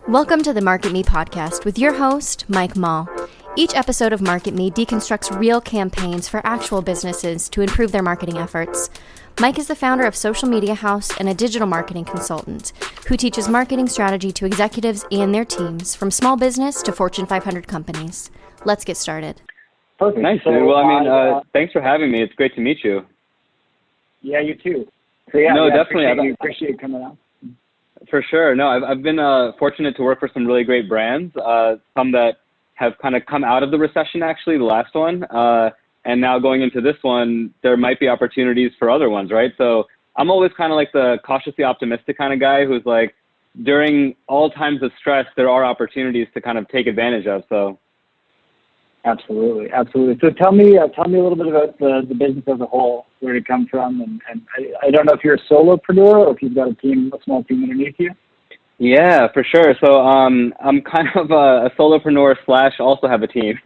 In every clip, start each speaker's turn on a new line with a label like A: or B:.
A: Welcome to the Market Me podcast with your host, Mike Mall. Each episode of Market Me deconstructs real campaigns for actual businesses to improve their marketing efforts. Mike is the founder of Social Media House and a digital marketing consultant who teaches marketing strategy to executives and their teams from small business to Fortune 500 companies. Let's get started.
B: Perfect. Nice, dude. Well, thanks for having me. It's great to meet you.
C: Yeah, you too. So, yeah,
B: definitely.
C: Appreciate you coming out.
B: For sure. No, I've been fortunate to work for some really great brands, some that have kind of come out of the recession, actually, the last one. And now going into this one, there might be opportunities for other ones, right? So I'm always kind of like the cautiously optimistic kind of guy who's like, during all times of stress, there are opportunities to kind of take advantage of. So.
C: Absolutely. So tell me a little bit about the business as a whole, where it comes from, and I don't know if you're a solopreneur or if you've got a small team underneath you.
B: Yeah, for sure. So I'm kind of a solopreneur / also have a team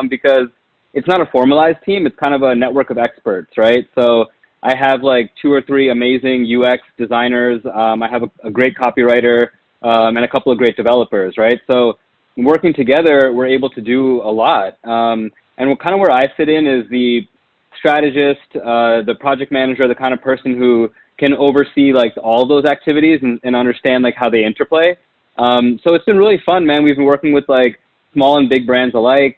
B: because it's not a formalized team. It's kind of a network of experts, right? So I have like 2 or 3 amazing UX designers. I have a great copywriter and a couple of great developers, right? So working together, we're able to do a lot. And kind of where I fit in is the strategist, the project manager, the kind of person who can oversee like all those activities and understand like how they interplay. So it's been really fun, man. We've been working with like small and big brands alike.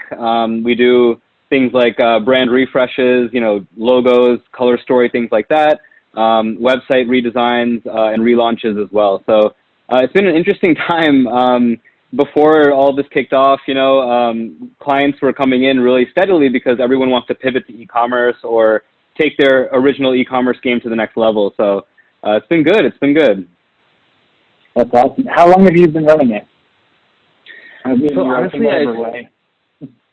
B: We do things like brand refreshes, logos, color story, things like that, website redesigns and relaunches as well. So it's been an interesting time. Before all this kicked off, clients were coming in really steadily because everyone wants to pivot to e-commerce or take their original e-commerce game to the next level. So it's been good.
C: That's awesome. How long have you been running it?
B: So honestly,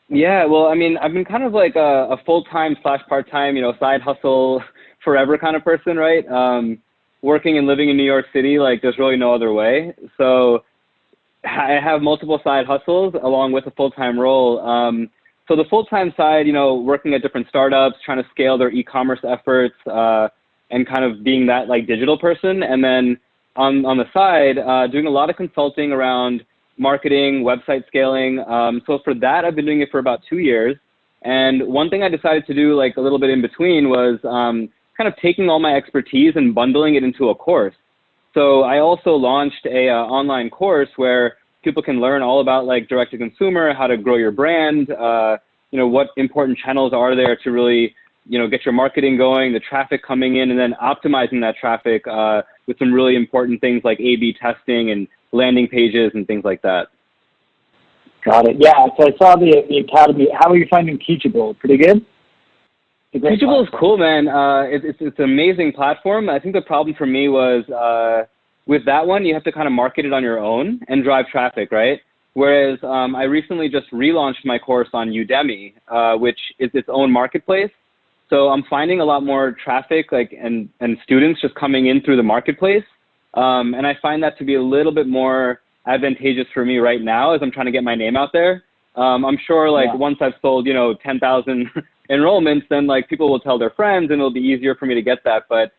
B: yeah, well, I mean, I've been kind of like a full-time / part-time, side hustle forever kind of person, right? Working and living in New York City, like there's really no other way. So I have multiple side hustles along with a full-time role. So the full-time side, working at different startups, trying to scale their e-commerce efforts, and kind of being that like digital person. And then on the side, doing a lot of consulting around marketing, website scaling. So for that, I've been doing it for about 2 years. And one thing I decided to do like a little bit in between was kind of taking all my expertise and bundling it into a course. So I also launched a online course where people can learn all about like direct to consumer, how to grow your brand, what important channels are there to really, get your marketing going, the traffic coming in, and then optimizing that traffic with some really important things like A/B testing and landing pages and things like that.
C: Got it. Yeah. So I saw the Academy. How are you finding Teachable? Pretty good?
B: Teachable is cool, man. It's an amazing platform. I think the problem for me was with that one, you have to kind of market it on your own and drive traffic, right? Whereas I recently just relaunched my course on Udemy, which is its own marketplace. So I'm finding a lot more traffic and students just coming in through the marketplace. And I find that to be a little bit more advantageous for me right now as I'm trying to get my name out there. I'm sure once I've sold, 10,000 enrollments, then like people will tell their friends and it'll be easier for me to get that. But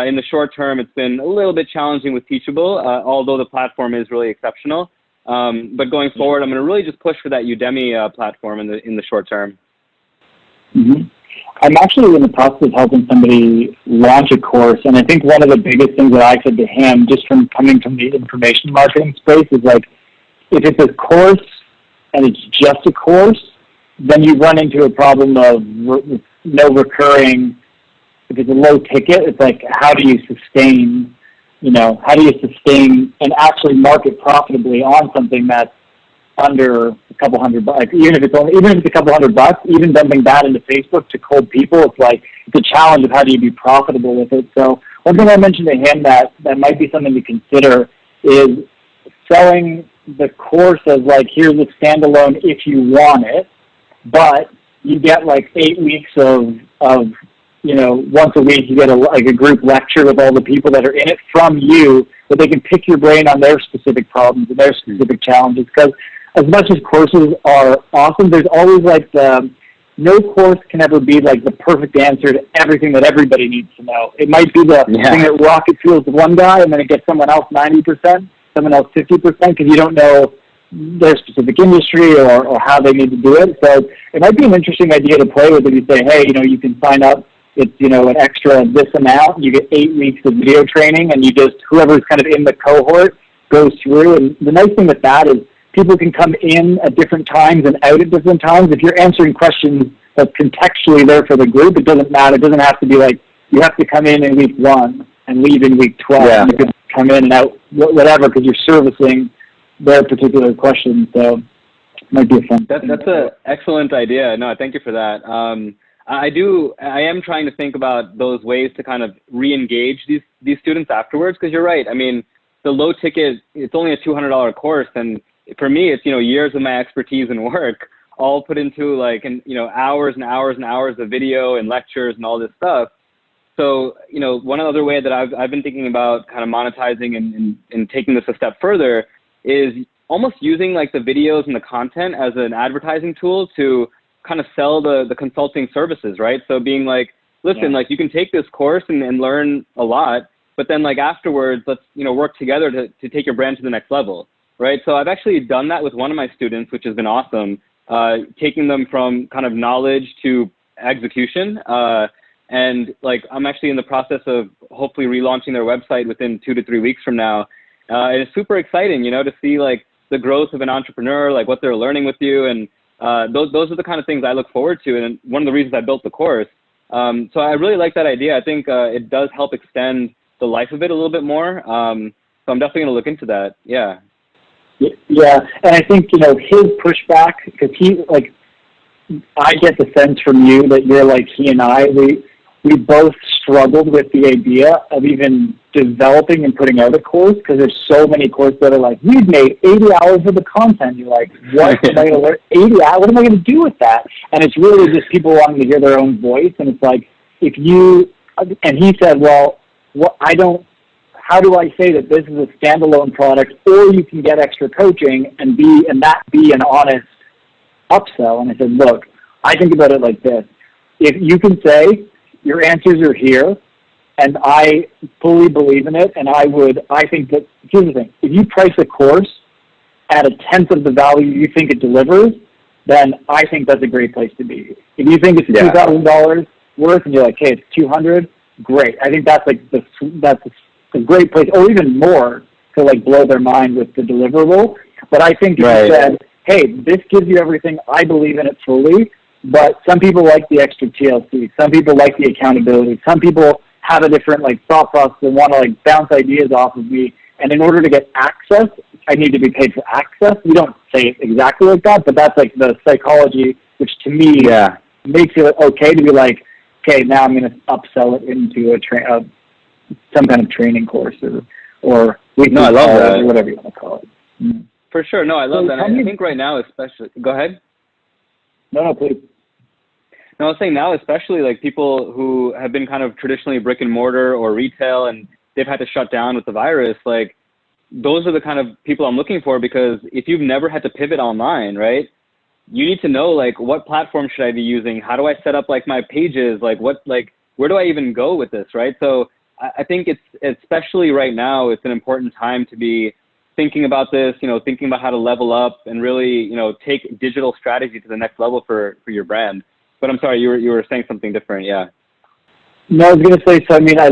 B: in the short term, it's been a little bit challenging with Teachable, although the platform is really exceptional. But going forward, I'm going to really just push for that Udemy platform in the short term.
C: Mm-hmm. I'm actually in the process of helping somebody launch a course, and I think one of the biggest things that I said to him, just from coming from the information marketing space, is like, if it's a course and it's just a course, then you run into a problem of no recurring. If it's a low ticket, it's like, how do you sustain and actually market profitably on something that's under a couple $100? Like, even if it's a couple $100, even dumping that into Facebook to cold people, it's a challenge of how do you be profitable with it. So one thing I mentioned to him that might be something to consider is selling the course as like, here's a standalone if you want it, but you get like 8 weeks of once a week you get a group lecture with all the people that are in it from you, that they can pick your brain on their specific problems and their specific challenges. Because as much as courses are awesome, there's always like no course can ever be like the perfect answer to everything that everybody needs to know. It might be the thing that rocket fuels one guy and then it gets someone else 90%, someone else 50% because you don't know their specific industry or how they need to do it. So it might be an interesting idea to play with if you say, hey, you can sign up. It's, an extra this amount. You get 8 weeks of video training, and whoever's kind of in the cohort goes through. And the nice thing with that is people can come in at different times and out at different times. If you're answering questions that's contextually there for the group, it doesn't matter. It doesn't have to be like you have to come in week 1 and leave in week 12. Yeah. You can come in and out, whatever, because you're servicing their particular questions. So it might be a fun.
B: That's an excellent idea. No, thank you for that. I am trying to think about those ways to kind of re-engage these students afterwards, because you're right. I mean, the low ticket, it's only a $200 course, and for me, it's, years of my expertise and work all put into hours and hours and hours of video and lectures and all this stuff. So, one other way that I've been thinking about kind of monetizing and taking this a step further is almost using like the videos and the content as an advertising tool to kind of sell the consulting services, right? So being like, listen, like you can take this course and learn a lot, but then like afterwards, let's, work together to take your brand to the next level, right? So I've actually done that with one of my students, which has been awesome, taking them from kind of knowledge to execution. And like, I'm actually in the process of hopefully relaunching their website within 2 to 3 weeks from now. And it's super exciting, to see like the growth of an entrepreneur, like what they're learning with you. And those are the kind of things I look forward to. And one of the reasons I built the course. So I really like that idea. I think it does help extend the life of it a little bit more. So I'm definitely going to look into that. Yeah.
C: Yeah. And I think, his pushback, because I get the sense from you that you're like he and I, we both struggled with the idea of even developing and putting out a course, because there's so many courses that are like, we've made 80 hours of the content. You're like, what am I going to learn 80 hours? What am I going to do with that? And it's really just people wanting to hear their own voice. And it's like, and he said, well, how do I say that this is a standalone product, or you can get extra coaching and that be an honest upsell? And I said, look, I think about it like this. If you can say your answers are here, and I fully believe in it, and I think that, here's the thing, if you price a course at 1/10 of the value you think it delivers, then I think that's a great place to be. If you think it's $2,000 worth, and you're like, hey, it's $200, great. I think that's like that's a great place, or even more, to like blow their mind with the deliverable. But I think if you said, hey, this gives you everything, I believe in it fully, but some people like the extra TLC, some people like the accountability, some people have a different like thought process and want to like bounce ideas off of me. And in order to get access, I need to be paid for access. You don't say it exactly like that, but that's like the psychology, which to me makes it okay to be like, okay, now I'm going to upsell it into some kind of training course or
B: no, I love that,
C: or whatever you want to call it.
B: Mm. For sure. No, I love that. I think right now, especially, go ahead.
C: No, please.
B: No, I was saying now, especially like people who have been kind of traditionally brick and mortar or retail, and they've had to shut down with the virus, like those are the kind of people I'm looking for, because if you've never had to pivot online, right, you need to know like what platform should I be using? How do I set up like my pages? Like where do I even go with this, right? So I think it's, especially right now, it's an important time to be thinking about this, thinking about how to level up and really, take digital strategy to the next level for your brand. But I'm sorry, you were saying something different, yeah.
C: No, I was going to say, so I mean, I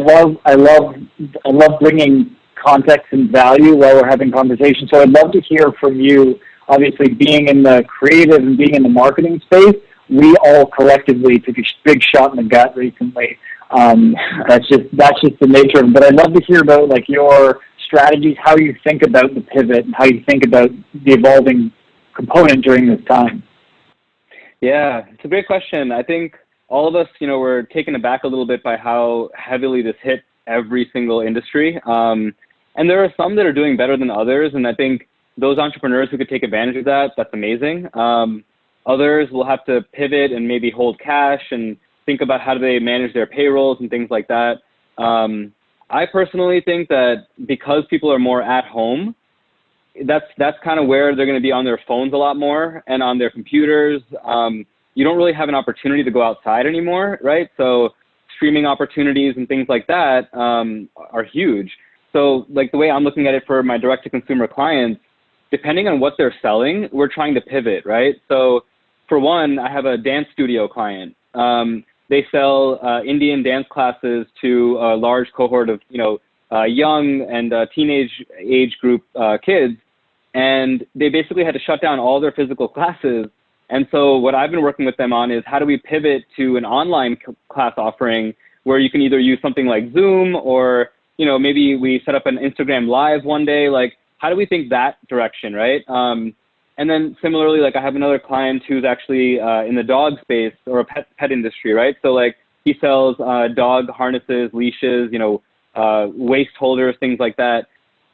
C: love bringing context and value while we're having conversations. So I'd love to hear from you. Obviously, being in the creative and being in the marketing space, we all collectively took a big shot in the gut recently. That's just the nature of it. But I'd love to hear about like your strategies, how you think about the pivot, and how you think about the evolving component during this time.
B: Yeah, it's a great question. I think all of us, were taken aback a little bit by how heavily this hit every single industry. And there are some that are doing better than others. And I think those entrepreneurs who could take advantage of that, that's amazing. Others will have to pivot and maybe hold cash and think about how do they manage their payrolls and things like that. I personally think that because people are more at home, that's kind of where they're going to be on their phones a lot more and on their computers. You don't really have an opportunity to go outside anymore, right? So streaming opportunities and things like that are huge. So like the way I'm looking at it for my direct to consumer clients, depending on what they're selling, we're trying to pivot, right? So for one, I have a dance studio client. They sell Indian dance classes to a large cohort of, young and teenage age group kids. And they basically had to shut down all their physical classes. And so what I've been working with them on is how do we pivot to an online class offering where you can either use something like Zoom or, maybe we set up an Instagram Live one day. Like, how do we think that direction, right? And then similarly, like I have another client who's actually in the dog space or a pet industry, right? So like he sells dog harnesses, leashes, waist holders, things like that.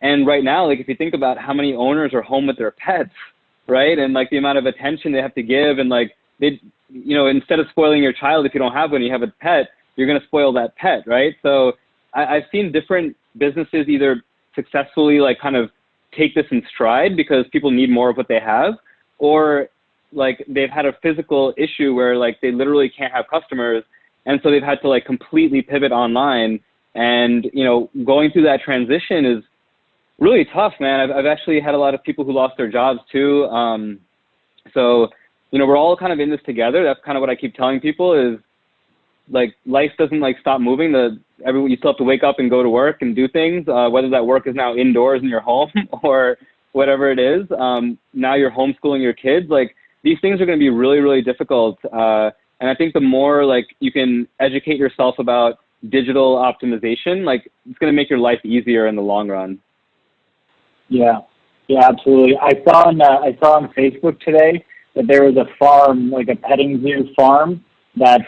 B: And right now, like if you think about how many owners are home with their pets, right? And like the amount of attention they have to give, and like they, instead of spoiling your child if you don't have one, you have a pet, you're going to spoil that pet, right? So I've seen different businesses either successfully like kind of take this in stride because people need more of what they have, or like they've had a physical issue where like they literally can't have customers, and so they've had to like completely pivot online. And going through that transition is really tough, man. I've actually had a lot of people who lost their jobs too. So we're all kind of in this together. That's kind of what I keep telling people is like life doesn't like stop moving. You still have to wake up and go to work and do things, whether that work is now indoors in your home or whatever it is. Now you're homeschooling your kids. Like these things are going to be really, really difficult. And I think the more like you can educate yourself about digital optimization, like it's going to make your life easier in the long run.
C: Yeah, absolutely. I saw on Facebook today that there was a farm, like a petting zoo farm that,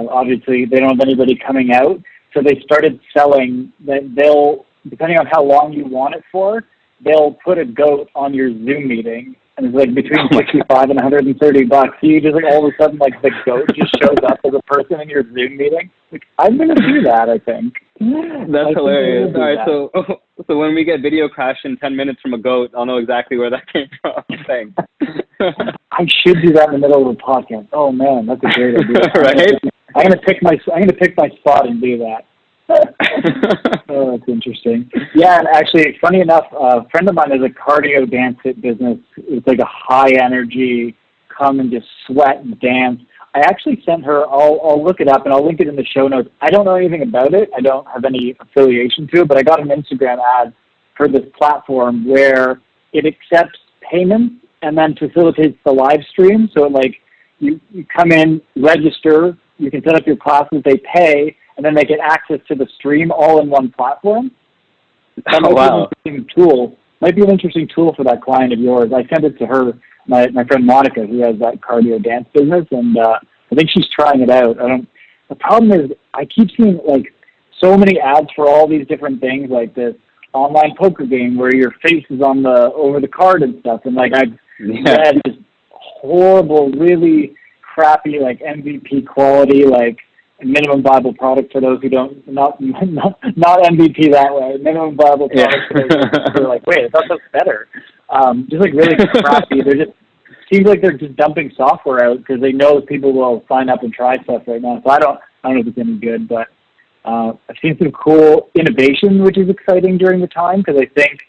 C: obviously they don't have anybody coming out. So they started selling that they'll, depending on how long you want it for, they'll put a goat on your Zoom meeting. And it's like between $65 and $130. So you just like all of a sudden like the goat just shows up as a person in your Zoom meeting. Like I'm going to do that, I think.
B: That's hilarious. All right, so when we get video crash in 10 minutes from a goat, I'll know exactly where that came from. Thanks.
C: I should do that in the middle of a podcast. Oh man, that's a great idea.
B: Right?
C: I'm gonna pick my spot and do that. Oh, that's interesting. Yeah, and actually, funny enough, a friend of mine has a cardio dance fit business. It's like a high energy, come and just sweat and dance. I actually sent her. I'll look it up and I'll link it in the show notes. I don't know anything about it. I don't have any affiliation to it, but I got an Instagram ad for this platform where it accepts payments and then facilitates the live stream. So like you come in, register, you can set up your classes, they pay, and then they get access to the stream all in one platform. That might be an interesting tool. Might be an interesting tool for that client of yours. I sent it to her, my friend Monica, who has that cardio dance business, and I think she's trying it out. The problem is I keep seeing like so many ads for all these different things, like this online poker game where your face is on over the card and stuff, and like I've had this horrible, really crappy like MVP quality, like minimum viable product for those who don't, not MVP that way, minimum viable product for those who are like, wait, I thought that was better. Just like really crappy. Seems like they're just dumping software out because they know people will sign up and try stuff right now. So I don't know if it's any good, but I've seen some cool innovation, which is exciting during the time because I think,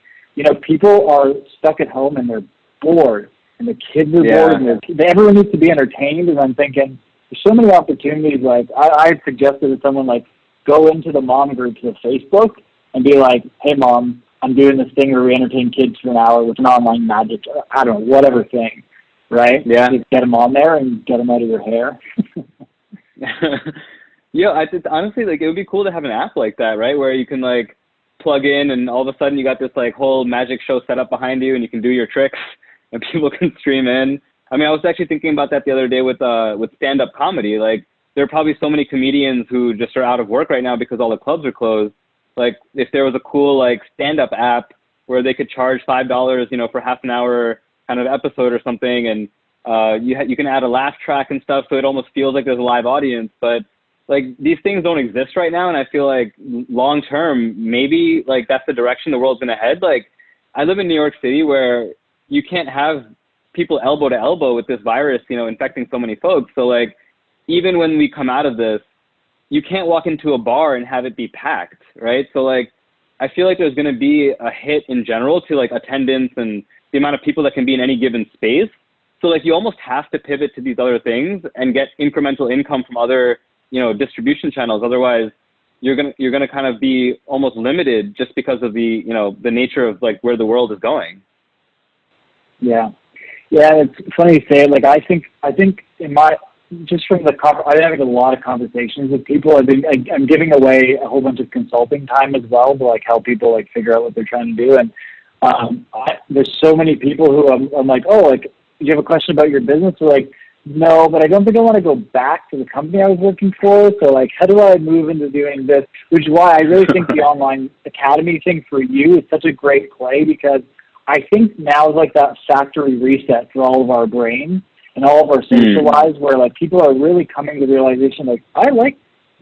C: people are stuck at home and they're bored and the kids are bored and everyone needs to be entertained. And I'm thinking there's so many opportunities. Like I suggested to someone like go into the mom groups of Facebook and be like, hey mom, I'm doing this thing where we entertain kids for an hour with an online magic, I don't know, whatever thing, right? Yeah. Just get them on there and get them out of your hair.
B: Yeah, I just honestly like it would be cool to have an app like that, right? Where you can like plug in and all of a sudden you got this like whole magic show set up behind you and you can do your tricks and people can stream in. I mean, I was actually thinking about that the other day with stand-up comedy. Like there are probably so many comedians who just are out of work right now because all the clubs are closed. Like if there was a cool like stand-up app where they could charge $5, for half an hour kind of episode or something, and you can add a laugh track and stuff, so it almost feels like there's a live audience. But like these things don't exist right now, and I feel like long term maybe like that's the direction the world's gonna head. Like I live in New York City where you can't have people elbow to elbow with this virus, infecting so many folks. So like even when we come out of this, you can't walk into a bar and have it be packed, right? So like I feel like there's going to be a hit in general to like attendance and the amount of people that can be in any given space. So like you almost have to pivot to these other things and get incremental income from other, distribution channels. Otherwise, you're gonna kind of be almost limited just because of the the nature of like where the world is going.
C: Yeah, it's funny you say it. Like I think in my just from the I've been having a lot of conversations with people. I'm giving away a whole bunch of consulting time as well to like help people like figure out what they're trying to do. And there's so many people who I'm like, oh, like, do you have a question about your business? They're like, no, but I don't think I want to go back to the company I was working for. So like, how do I move into doing this? Which is why I really think the online academy thing for you is such a great play, because I think now is like that factory reset for all of our brains and all of our social lives, where like people are really coming to the realization, like, I like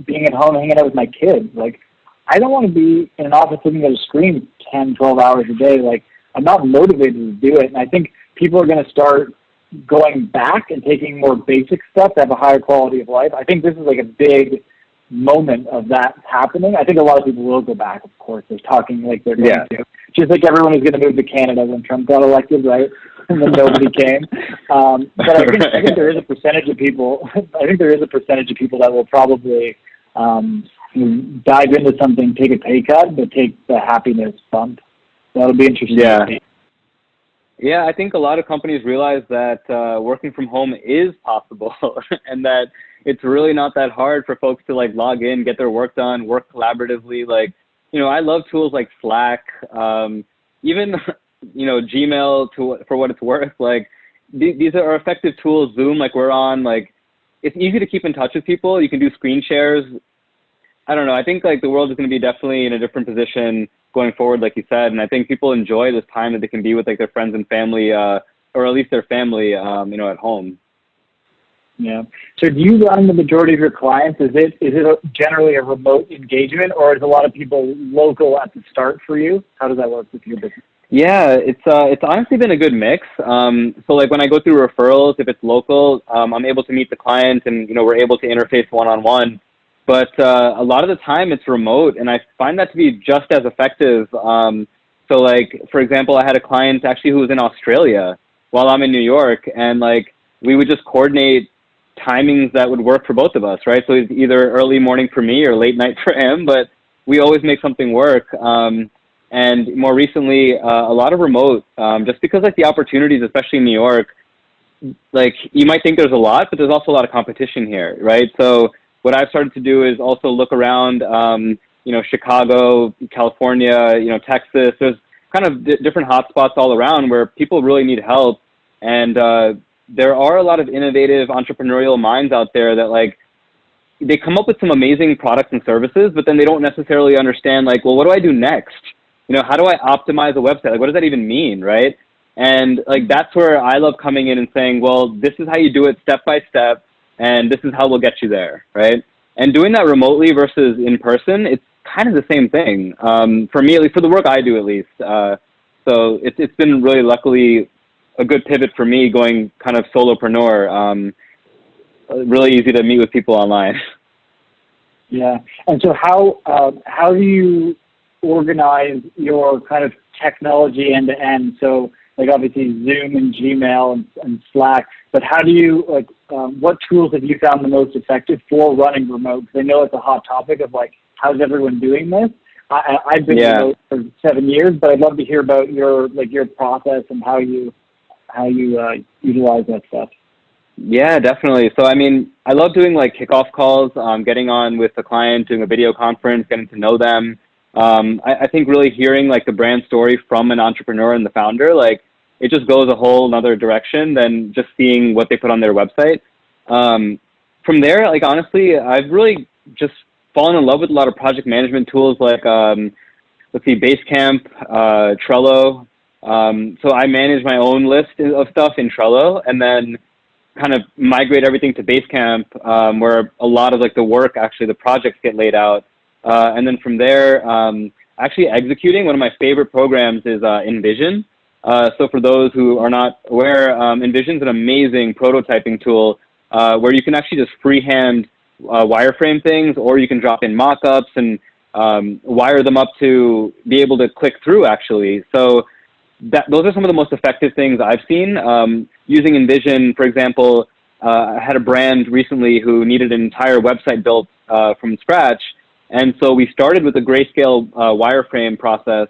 C: being at home hanging out with my kids. Like, I don't want to be in an office looking at a screen 10, 12 hours a day. Like, I'm not motivated to do it. And I think people are going to start going back and taking more basic stuff to have a higher quality of life. I think this is like a big moment of that happening. I think a lot of people will go back, of course. They're talking like they're going to. Just like everyone was going to move to Canada when Trump got elected, right? And then nobody came. But I think there is a percentage of people. I think there is a percentage of people that will probably dive into something, take a pay cut, but take the happiness bump. That'll be interesting.
B: Yeah, I think a lot of companies realize that working from home is possible, and that it's really not that hard for folks to like log in, get their work done, work collaboratively. Like, I love tools like Slack, even Gmail for what it's worth. Like, these are effective tools. Zoom, like we're on, like it's easy to keep in touch with people. You can do screen shares. I don't know. I think like the world is going to be definitely in a different position going forward, like you said. And I think people enjoy this time that they can be with like their friends and family, or at least their family, at home.
C: Yeah. So do you run the majority of your clients? Is it generally a remote engagement, or is a lot of people local at the start for you? How does that work with your business?
B: Yeah, it's honestly been a good mix. So like when I go through referrals, if it's local, I'm able to meet the client and, we're able to interface one-on-one. But a lot of the time it's remote, and I find that to be just as effective. So like, for example, I had a client actually who was in Australia while I'm in New York, and like we would just coordinate timings that would work for both of us, right? So it's either early morning for me or late night for him, but we always make something work. And more recently, a lot of remote, just because like the opportunities, especially in New York, like you might think there's a lot, but there's also a lot of competition here, right? So what I've started to do is also look around, Chicago, California, Texas. There's kind of different hotspots all around where people really need help. And there are a lot of innovative entrepreneurial minds out there that like, they come up with some amazing products and services, but then they don't necessarily understand like, well, what do I do next? How do I optimize a website? Like, what does that even mean, right? And like, that's where I love coming in and saying, well, this is how you do it step by step, and this is how we'll get you there, right? And doing that remotely versus in person, it's kind of the same thing. For me, at least, for the work I do, at least. So it's been really, luckily, a good pivot for me going kind of solopreneur. Really easy to meet with people online.
C: Yeah. And so how do you organize your kind of technology end to end? So like obviously Zoom and Gmail and Slack, but how do you what tools have you found the most effective for running remote? Because I know it's a hot topic of like, how's everyone doing this? I've been remote for 7 years, but I'd love to hear about your process and how you utilize that stuff.
B: Yeah, definitely. So, I mean, I love doing like kickoff calls, getting on with the client, doing a video conference, getting to know them. I think really hearing like the brand story from an entrepreneur and the founder, like it just goes a whole another direction than just seeing what they put on their website. From there, like honestly, I've really just fallen in love with a lot of project management tools like, Basecamp, Trello. So I manage my own list of stuff in Trello, and then kind of migrate everything to Basecamp, where a lot of like the work, actually the projects get laid out. And then from there, actually executing, one of my favorite programs is InVision. So for those who are not aware, InVision is an amazing prototyping tool where you can actually just freehand wireframe things, or you can drop in mock-ups and wire them up to be able to click through actually. So those are some of the most effective things I've seen. Using InVision, for example, I had a brand recently who needed an entire website built from scratch. And so we started with a grayscale wireframe process,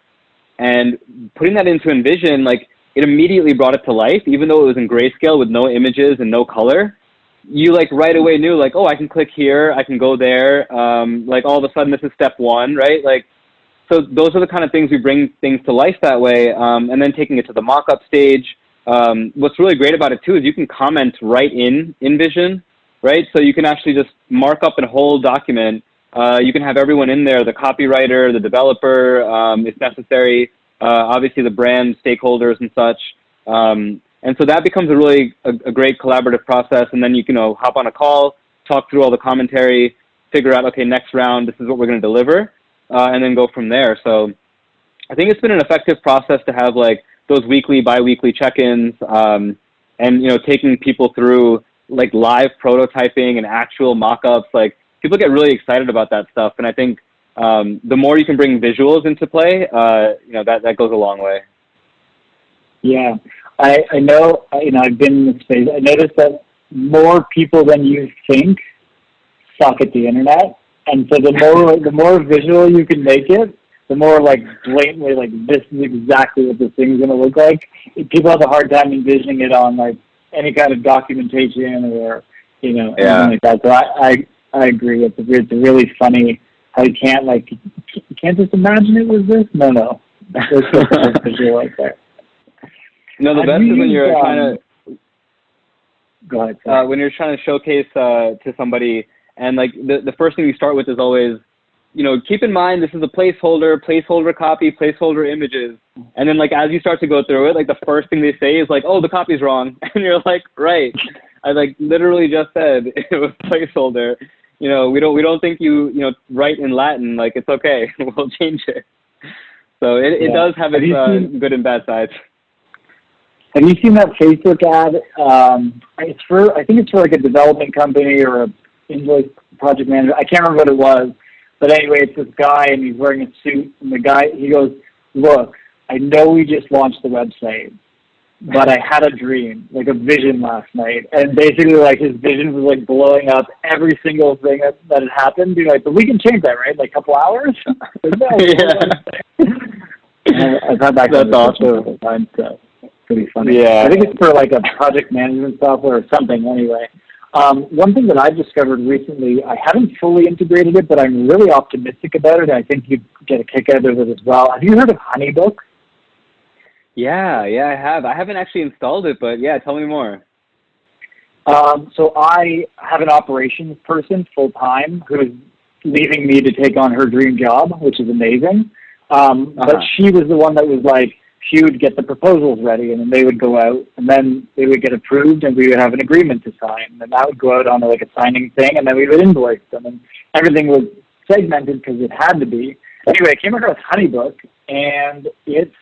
B: and putting that into InVision, like, it immediately brought it to life, even though it was in grayscale with no images and no color. You like right away knew like, oh, I can click here, I can go there. Like all of a sudden this is step one, right? Like, so those are the kind of things we bring things to life that way. And then taking it to the mock-up stage. What's really great about it too is you can comment right in InVision, right? So you can actually just mark up a whole document. You can have everyone in there, the copywriter, the developer, if necessary, obviously the brand stakeholders and such. And so that becomes a great collaborative process. And then you can hop on a call, talk through all the commentary, figure out, okay, next round, this is what we're going to deliver, and then go from there. So I think it's been an effective process to have like those weekly, bi-weekly check-ins, and, taking people through like live prototyping and actual mock-ups. Like, people get really excited about that stuff. And I think the more you can bring visuals into play, that goes a long way.
C: Yeah, I know, I've been in this space. I noticed that more people than you think suck at the internet. And so the more visual you can make it, the more like blatantly like, this is exactly what this thing is going to look like. People have a hard time envisioning it on like any kind of documentation or, anything like that. So I agree. It's really funny how you can't just imagine it was this. No. There's a visual right there.
B: No, the best is when you're trying to.
C: Go ahead.
B: When you're trying to showcase to somebody, and like the first thing you start with is always, keep in mind this is a placeholder copy, placeholder images, and then like as you start to go through it, like the first thing they say is like, oh, the copy's wrong, and you're like, right, I like literally just said it was placeholder. We don't think you write in Latin, like it's okay, we'll change it. So it does have its good and bad sides.
C: Have you seen that Facebook ad? I think it's for like a development company or a invoice project manager. I can't remember what it was, but anyway, it's this guy and he's wearing a suit, and the guy, he goes, look, I know we just launched the website, but I had a dream, like a vision last night, and basically like his vision was like blowing up every single thing that had happened. You're like, but we can change that, right? Like a couple hours? I've had that
B: That's awesome.
C: a couple times, so pretty funny.
B: Yeah.
C: I think it's for like a project management software or something anyway. One thing that I've discovered recently, I haven't fully integrated it, but I'm really optimistic about it, and I think you'd get a kick out of it as well. Have you heard of HoneyBook?
B: Yeah, I have. I haven't actually installed it, but yeah, tell me more.
C: So I have an operations person full-time who is leaving me to take on her dream job, which is amazing. But she was the one that was like, she would get the proposals ready, and then they would go out, and then they would get approved, and we would have an agreement to sign. And then that would go out on like a signing thing, and then we would invoice them. And everything was segmented because it had to be. Anyway, I came across HoneyBook, and it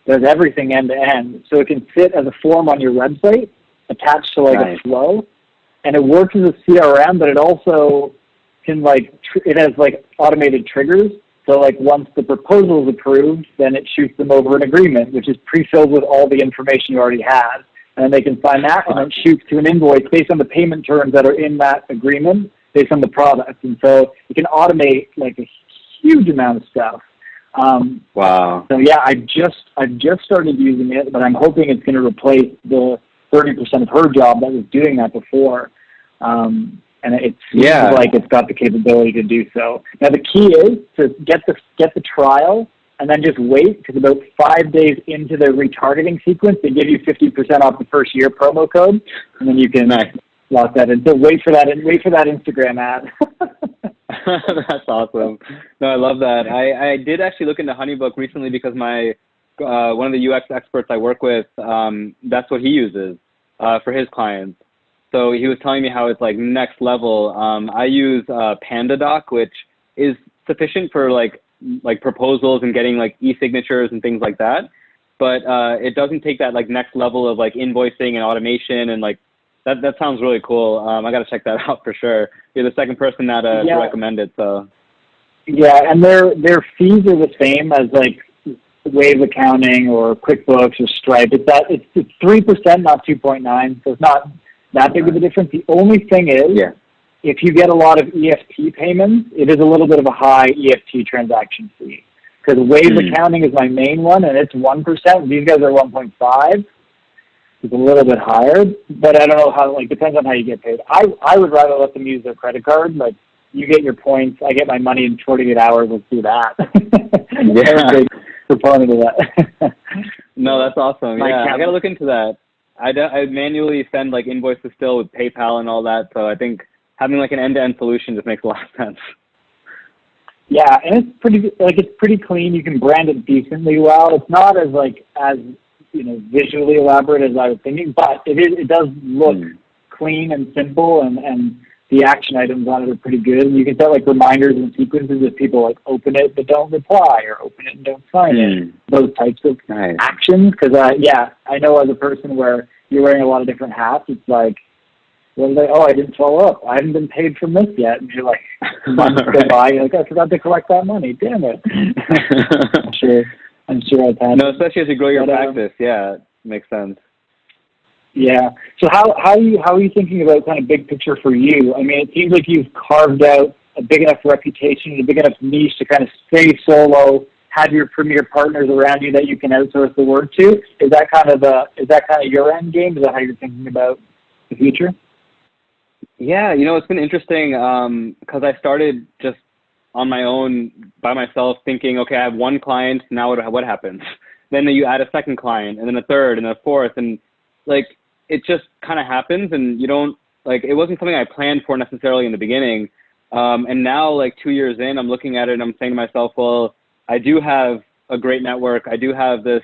C: does everything end to end. So it can sit as a form on your website, attached to like a flow, and it works as a CRM, but it also can it has like automated triggers. So like once the proposal is approved, then it shoots them over an agreement, which is pre-filled with all the information you already have. And then they can sign that, and then shoots to an invoice based on the payment terms that are in that agreement, based on the product. And so you can automate like a huge amount of stuff.
B: Wow.
C: So yeah, I've just started using it, but I'm hoping it's going to replace the 30% of her job that was doing that before. And it seems like it's got the capability to do so. Now the key is to get the trial and then just wait, because about 5 days into the retargeting sequence, they give you 50% off the first year promo code, and then you can lock that in. So wait for that Instagram ad.
B: That's awesome. No, I love that. I did actually look into HoneyBook recently because my one of the UX experts I work with, that's what he uses for his clients. So he was telling me how it's like next level. I use PandaDoc, which is sufficient for like proposals and getting like e-signatures and things like that. But it doesn't take that like next level of like invoicing and automation, and like that sounds really cool. I got to check that out for sure. You're the second person that to recommend it. So
C: Yeah, and their fees are the same as like Wave Accounting or QuickBooks or Stripe. It's 3%, not 2.9, so it's not that big of a difference. The only thing is, if you get a lot of EFT payments, it is a little bit of a high EFT transaction fee. Because Wave Accounting is my main one, and it's 1%. These guys are 1.5. It's a little bit higher, but I don't know how. Like, depends on how you get paid. I would rather let them use their credit card. Like, you get your points, I get my money in 48 hours. Let's do that. I'm a big proponent of that.
B: No, that's awesome. I got to look into that. I manually send like invoices still with PayPal and all that. So I think having like an end-to-end solution just makes a lot of sense.
C: Yeah, and it's pretty clean. You can brand it decently well. It's not as visually elaborate as I was thinking, but it does look clean and simple, and the action items on it are pretty good. And you can set like reminders and sequences if people like open it but don't reply, or open it and don't sign it. Those types of actions. Because I know as a person where you're wearing a lot of different hats, it's like, I didn't follow up. I haven't been paid from this yet. And you're like, months go by, you're like, I forgot to collect that money. Damn it. I'm sure I've had.
B: No, especially as you grow your practice. Yeah, it makes sense.
C: Yeah. So how are you thinking about kind of big picture for you? I mean, it seems like you've carved out a big enough reputation, a big enough niche to kind of stay solo, have your premier partners around you that you can outsource the work to. Is that kind of your end game? Is that how you're thinking about the future?
B: Yeah, it's been interesting because I started just on my own by myself thinking, okay, I have one client, now what happens? Then you add a second client, and then a third, and a fourth, and like it just kind of happens, and you don't, like, it wasn't something I planned for necessarily in the beginning. And now, like 2 years in, I'm looking at it and I'm saying to myself, well, I do have a great network. I do have this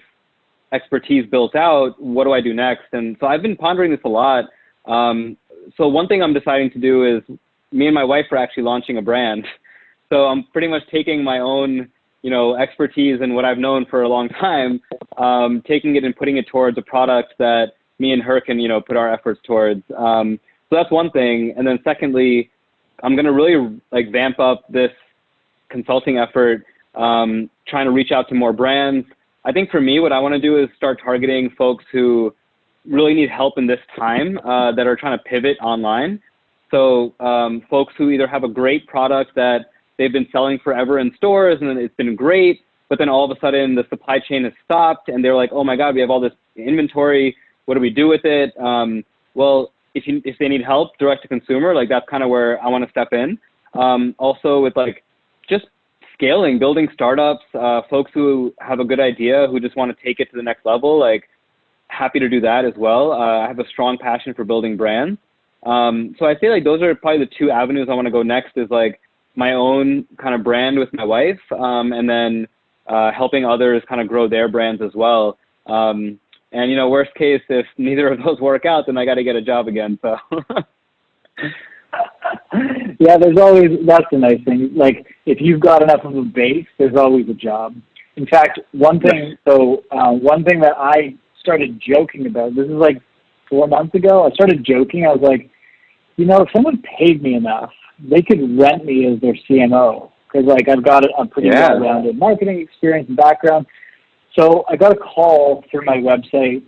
B: expertise built out. What do I do next? And so I've been pondering this a lot. So one thing I'm deciding to do is me and my wife are actually launching a brand. So I'm pretty much taking my own, expertise and what I've known for a long time, taking it and putting it towards a product that me and her can, put our efforts towards. So that's one thing. And then secondly, I'm going to really like vamp up this consulting effort, trying to reach out to more brands. I think for me, what I want to do is start targeting folks who really need help in this time, that are trying to pivot online. So folks who either have a great product that they've been selling forever in stores and it's been great, but then all of a sudden the supply chain has stopped and they're like, oh my God, we have all this inventory. What do we do with it? Well, if they need help direct to consumer, like that's kind of where I want to step in. Also with like just scaling, building startups, folks who have a good idea, who just want to take it to the next level, like happy to do that as well. I have a strong passion for building brands. So I say like those are probably the two avenues I want to go next, is like my own kind of brand with my wife, and then helping others kind of grow their brands as well. And, worst case, if neither of those work out, then I got to get a job again. So.
C: Yeah, that's the nice thing. Like, if you've got enough of a base, there's always a job. In fact, one thing that I started joking about, this is like 4 months ago, I started joking. I was like, if someone paid me enough, they could rent me as their CMO. Because, like, I've got a pretty well-rounded marketing experience and background. So I got a call through my website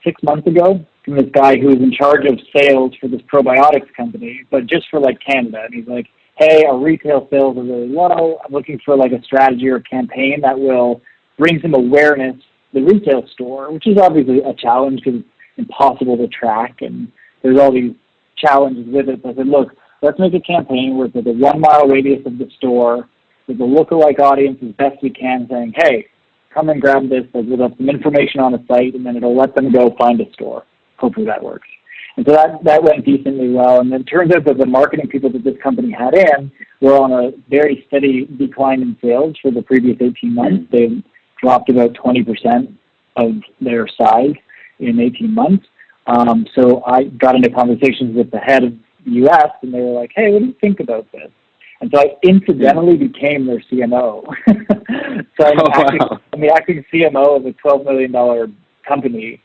C: 6 months ago from this guy who was in charge of sales for this probiotics company, but just for like Canada. And he's like, hey, our retail sales are really low. I'm looking for like a strategy or a campaign that will bring some awareness to the retail store, which is obviously a challenge because it's impossible to track and there's all these challenges with it. So I said, look, let's make a campaign where it's like a 1 mile radius of the store with a lookalike audience as best we can, saying, hey, come and grab this. We'll have some information on the site, and then it'll let them go find a store. Hopefully that works. And so that went decently well. And then it turns out that the marketing people that this company had in were on a very steady decline in sales for the previous 18 months. They've dropped about 20% of their size in 18 months. So I got into conversations with the head of the U.S., and they were like, hey, what do you think about this? And so I incidentally became their CMO. So I'm the acting CMO of a $12 million company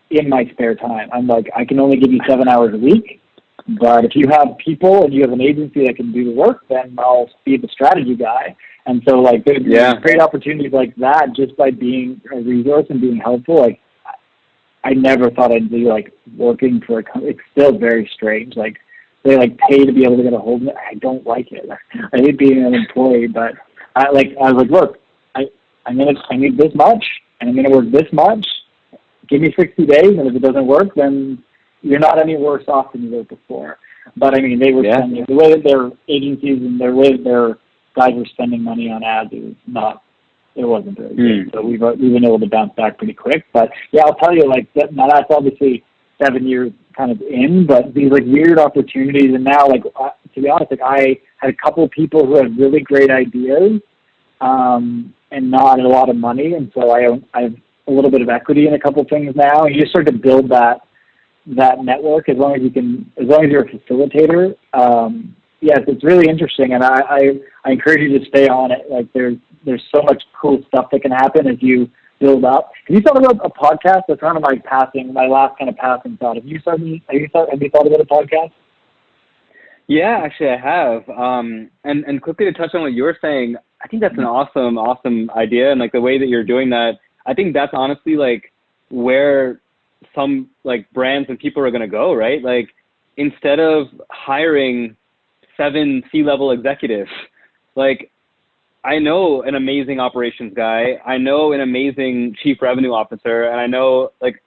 C: in my spare time. I'm like, I can only give you 7 hours a week, But if you have people and you have an agency that can do the work, then I'll be the strategy guy. And so, like, there's great opportunities like that just by being a resource and being helpful. Like, I never thought I'd be, like, working for a company. It's still very strange. Like, they, like, pay to be able to get a hold of it. I don't like it. I hate being an employee, but I was like, look, I need this much, and I'm going to work this much. Give me 60 days, and if it doesn't work, then you're not any worse off than you were before. But, I mean, they were spending, the way that their agencies and the way that their guys were spending money on ads, it wasn't very good. So we've been able to bounce back pretty quick. But, yeah, I'll tell you, like, now that's obviously 7 years kind of in, but these, like, weird opportunities. And now, like, to be honest, like, I had a couple of people who had really great ideas and not a lot of money. And so I have a little bit of equity in a couple of things now. And you just start to build that network as long as you're a facilitator. Yes, it's really interesting, and I encourage you to stay on it. Like, there's so much cool stuff that can happen as you build up. Have you thought about a podcast? That's kind of my last kind of passing thought. Have you thought about a podcast?
B: Yeah, actually I have. And quickly to touch on what you were saying, I think that's an awesome idea. And, like, the way that you're doing that, I think that's honestly, like, where some, like, brands and people are going to go, right? Like, instead of hiring 7 C-level executives, like, I know an amazing operations guy, I know an amazing chief revenue officer, and I know, like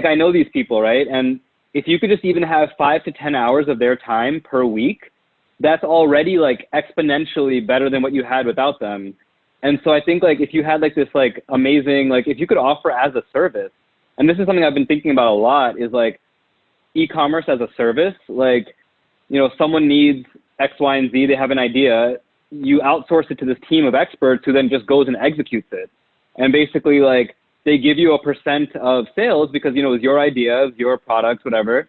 B: I know these people, right? And if you could just even have 5 to 10 hours of their time per week, that's already, like, exponentially better than what you had without them. And so I think, like, if you had, like, this, like, amazing, like, if you could offer as a service, and this is something I've been thinking about a lot, is, like, e-commerce as a service. Like, you know, someone needs X, Y, and Z, they have an idea, you outsource it to this team of experts who then just goes and executes it. And basically, like, they give you a % of sales because, you know, it's your idea, your product, whatever.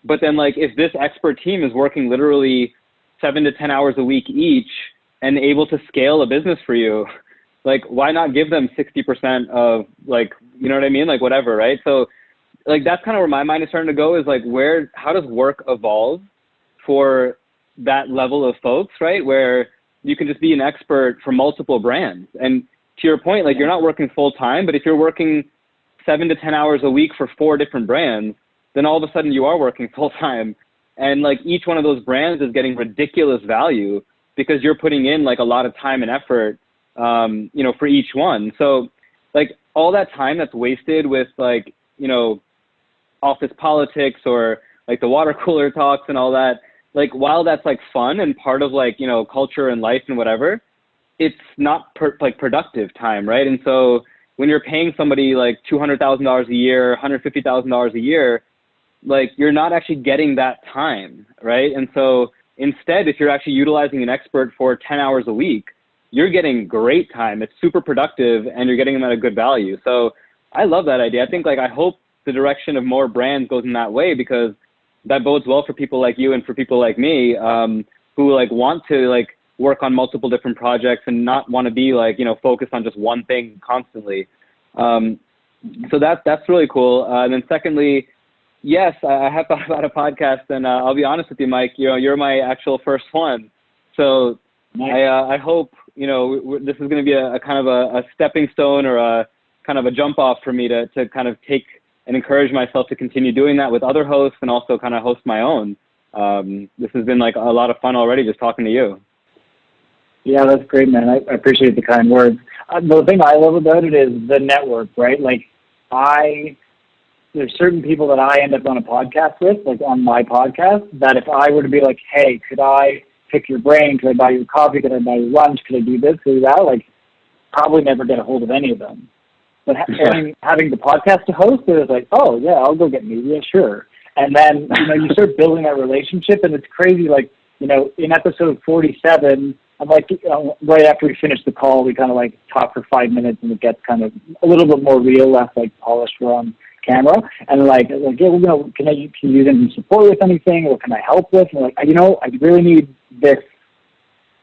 B: But then, like, if this expert team is working literally 7 to 10 hours a week each and able to scale a business for you, like, why not give them 60% of, like, you know what I mean? Like, whatever, right? So, like, that's kind of where my mind is starting to go, is, like, how does work evolve for that level of folks, right? Where you can just be an expert for multiple brands. And to your point, like, you're not working full time, but if you're working 7 to 10 hours a week for 4 different brands, then all of a sudden you are working full time. And, like, each one of those brands is getting ridiculous value because you're putting in, like, a lot of time and effort, you know, for each one. So, like, all that time that's wasted with, like, you know, office politics or, like, the water cooler talks and all that, like, while that's, like, fun and part of, like, you know, culture and life and whatever, it's not productive time, right? And so when you're paying somebody like $200,000 a year, $150,000 a year, like, you're not actually getting that time, right? And so instead, if you're actually utilizing an expert for 10 hours a week, you're getting great time. It's super productive and you're getting them at a good value. So I love that idea. I think, like, I hope the direction of more brands goes in that way, because that bodes well for people like you and for people like me, who, like, want to, like, work on multiple different projects and not want to be, like, you know, focused on just one thing constantly. So that's really cool. And then secondly, yes, I have thought about a podcast, and I'll be honest with you, Mike, you know, you're my actual first one. So nice. I hope, you know, this is going to be a kind of a stepping stone or a kind of a jump off for me to kind of take and encourage myself to continue doing that with other hosts and also kind of host my own. This has been, like, a lot of fun already just talking to you.
C: Yeah, that's great, man. I appreciate the kind words. The thing I love about it is the network, right? Like, there's certain people that I end up on a podcast with, like on my podcast, that if I were to be like, hey, could I pick your brain? Could I buy you coffee? Could I buy you lunch? Could I do this? Could I do that? Like, probably never get a hold of any of them. But having the podcast to host, it was like, oh, yeah, I'll go get media, sure. And then, you know, you start building that relationship, and it's crazy. Like, you know, in episode 47, I'm like, right after we finish the call, we kind of, like, talk for 5 minutes, and it gets kind of a little bit more real, less, like, polished on camera. And like, yeah, well, you know, can you use any support with anything, or can I help with? And like, you know, I really need this.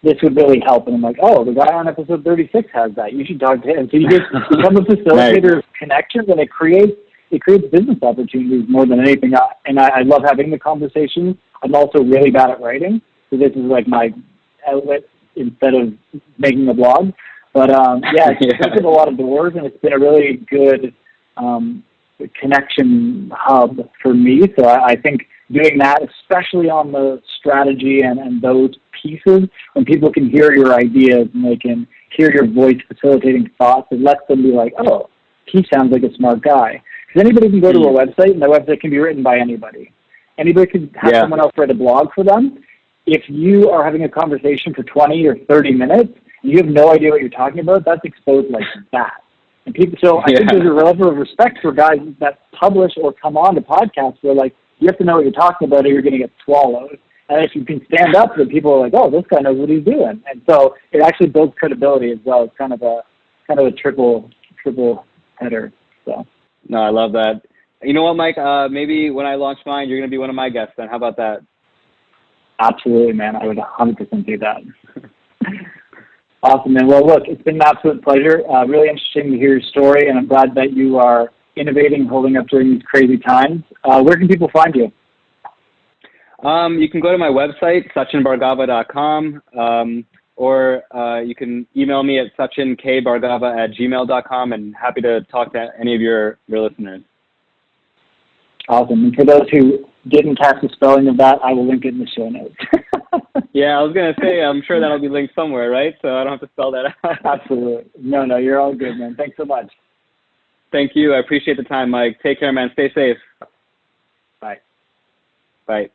C: This would really help. And I'm like, oh, the guy on episode 36 has that. You should talk to him. So you just become a facilitator of connections, and it creates it creates business opportunities more than anything. And I love having the conversations. I'm also really bad at writing, so this is like my outlet instead of making a blog. But yeah, it's opened a lot of doors, and it's been a really good connection hub for me. So I think doing that, especially on the strategy and those pieces, when people can hear your ideas and they can hear your voice facilitating thoughts, it lets them be like, oh, he sounds like a smart guy. Because anybody can go to a website, and the website can be written by anybody. Anybody could have someone else write a blog for them. If you are having a conversation for 20 or 30 minutes, and you have no idea what you're talking about, that's exposed like that. And people, so I think there's a level of respect for guys that publish or come on to podcasts where, like, you have to know what you're talking about or you're going to get swallowed. And if you can stand up, then people are like, oh, this guy knows what he's doing. And so it actually builds credibility as well. It's kind of a triple header. So.
B: No, I love that. You know what, Mike? Maybe when I launch mine, you're going to be one of my guests then. How about that?
C: Absolutely, man. I would 100% do that. Awesome, man. Well, look, it's been an absolute pleasure. Really interesting to hear your story, and I'm glad that you are innovating and holding up during these crazy times. Where can people find you?
B: You can go to my website, sachinbhargava.com, or you can email me at sachinkbargava@gmail.com, and happy to talk to any of your listeners.
C: Awesome. And for those who didn't catch the spelling of that, I will link it in the show notes.
B: Yeah, I was going to say, I'm sure that'll be linked somewhere, right? So I don't have to spell that out.
C: Absolutely. No, you're all good, man. Thanks so much.
B: Thank you. I appreciate the time, Mike. Take care, man. Stay safe.
C: Bye.
B: Bye.